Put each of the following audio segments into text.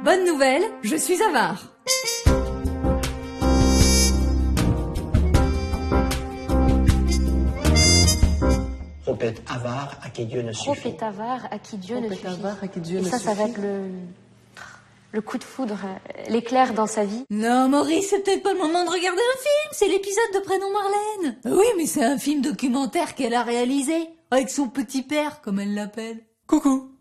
Bonne nouvelle, je suis avare. Trop est avare à qui Dieu ne suffit. Trop est avare à qui Dieu ne suffit. Et Ça va être le coup de foudre, l'éclair dans sa vie. Non, Maurice, c'est peut-être pas le moment de regarder un film, c'est l'épisode de Prénom Marlène. Oui, mais c'est un film documentaire qu'elle a réalisé, avec son petit père, comme elle l'appelle. Coucou.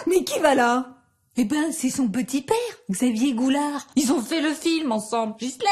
Mais qui va là? Eh ben, c'est son petit père, Xavier Goulard. Ils ont fait le film ensemble. Ghislaine,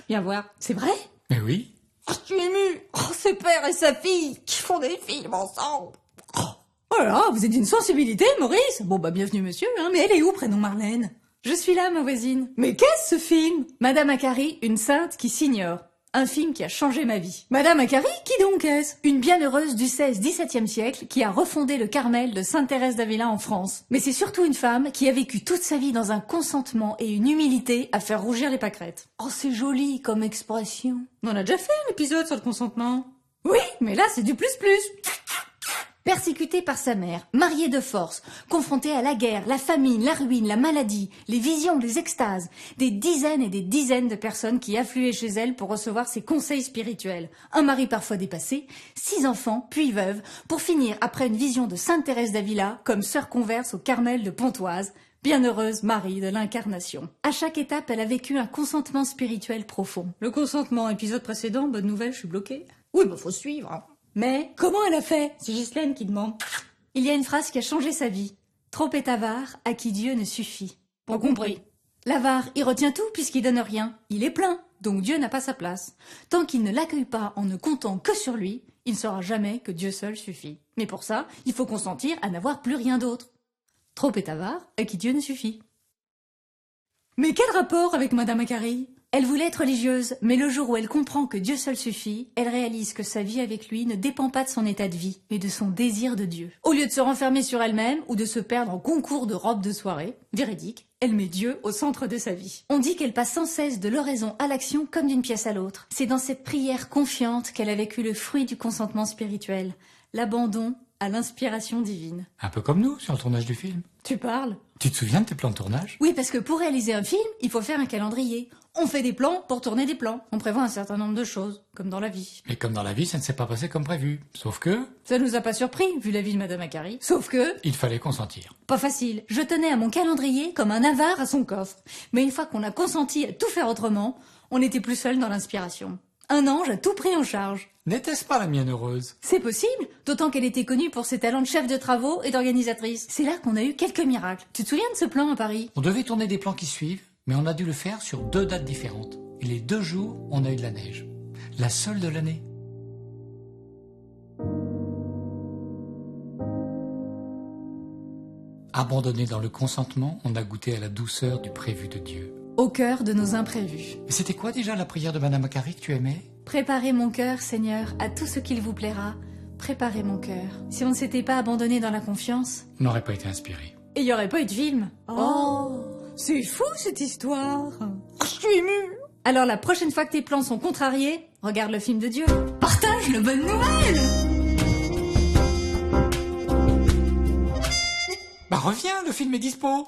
viens voir. C'est vrai? Mais oui. Oh, je suis émue. Oh, ce père et sa fille qui font des films ensemble. Oh là là, vous êtes d'une sensibilité, Maurice. Bon, bah, bienvenue, monsieur, hein. Mais elle est où, Prénom Marlène? Je suis là, ma voisine. Mais qu'est-ce ce film? Madame Acari, une sainte qui s'ignore. Un film qui a changé ma vie. Madame Acari, qui donc est-ce? Une bienheureuse du XVI-XVIIe siècle qui a refondé le Carmel de Sainte-Thérèse d'Avila en France. Mais c'est surtout une femme qui a vécu toute sa vie dans un consentement et une humilité à faire rougir les pâquerettes. Oh, c'est joli comme expression. On a déjà fait un épisode sur le consentement. Oui, mais là, c'est du plus-plus. Persécuté par sa mère, marié de force, confronté à la guerre, la famine, la ruine, la maladie, les visions, les extases, des dizaines et des dizaines de personnes qui affluaient chez elle pour recevoir ses conseils spirituels. Un mari parfois dépassé, 6 enfants, puis veuve, pour finir après une vision de Sainte Thérèse d'Avila comme sœur converse au Carmel de Pontoise, bienheureuse Marie de l'Incarnation. À chaque étape, elle a vécu un consentement spirituel profond. Le consentement, épisode précédent, bonne nouvelle, je suis bloquée. Oui, bah faut suivre, hein. Mais comment elle a fait? C'est Ghislaine qui demande. Il y a une phrase qui a changé sa vie. Trop est avare à qui Dieu ne suffit. Pas compris. L'avare, il retient tout puisqu'il donne rien. Il est plein, donc Dieu n'a pas sa place. Tant qu'il ne l'accueille pas en ne comptant que sur lui, il ne saura jamais que Dieu seul suffit. Mais pour ça, il faut consentir à n'avoir plus rien d'autre. Trop est avare à qui Dieu ne suffit. Mais quel rapport avec Madame Acari? Elle voulait être religieuse, mais le jour où elle comprend que Dieu seul suffit, elle réalise que sa vie avec lui ne dépend pas de son état de vie, mais de son désir de Dieu. Au lieu de se renfermer sur elle-même ou de se perdre en concours de robes de soirée, véridique, elle met Dieu au centre de sa vie. On dit qu'elle passe sans cesse de l'oraison à l'action comme d'une pièce à l'autre. C'est dans cette prière confiante qu'elle a vécu le fruit du consentement spirituel, l'abandon à l'inspiration divine. Un peu comme nous sur le tournage du film. Tu parles? Tu te souviens de tes plans de tournage? Oui, parce que pour réaliser un film, il faut faire un calendrier. On fait des plans pour tourner des plans. On prévoit un certain nombre de choses, comme dans la vie. Mais comme dans la vie, ça ne s'est pas passé comme prévu. Sauf que... Ça nous a pas surpris, vu la vie de Madame Acari. Sauf que... il fallait consentir. Pas facile. Je tenais à mon calendrier comme un avare à son coffre. Mais une fois qu'on a consenti à tout faire autrement, on n'était plus seul dans l'inspiration. Un ange a tout pris en charge. N'était-ce pas la mienne heureuse? C'est possible, d'autant qu'elle était connue pour ses talents de chef de travaux et d'organisatrice. C'est là qu'on a eu quelques miracles. Tu te souviens de ce plan à Paris? On devait tourner des plans qui suivent, mais on a dû le faire sur 2 dates différentes. Et les 2 jours, on a eu de la neige. La seule de l'année. Abandonné dans le consentement, on a goûté à la douceur du prévu de Dieu. Au cœur de nos imprévus. Mais c'était quoi déjà la prière de Madame Acari que tu aimais? Préparez mon cœur, Seigneur, à tout ce qu'il vous plaira. Préparez mon cœur. Si on ne s'était pas abandonné dans la confiance... On n'aurait pas été inspiré. Et il n'y aurait pas eu de film. Oh, c'est fou cette histoire. Je suis émue. Alors la prochaine fois que tes plans sont contrariés, regarde le film de Dieu. Partage le bonne nouvelle. Bah reviens, le film est dispo.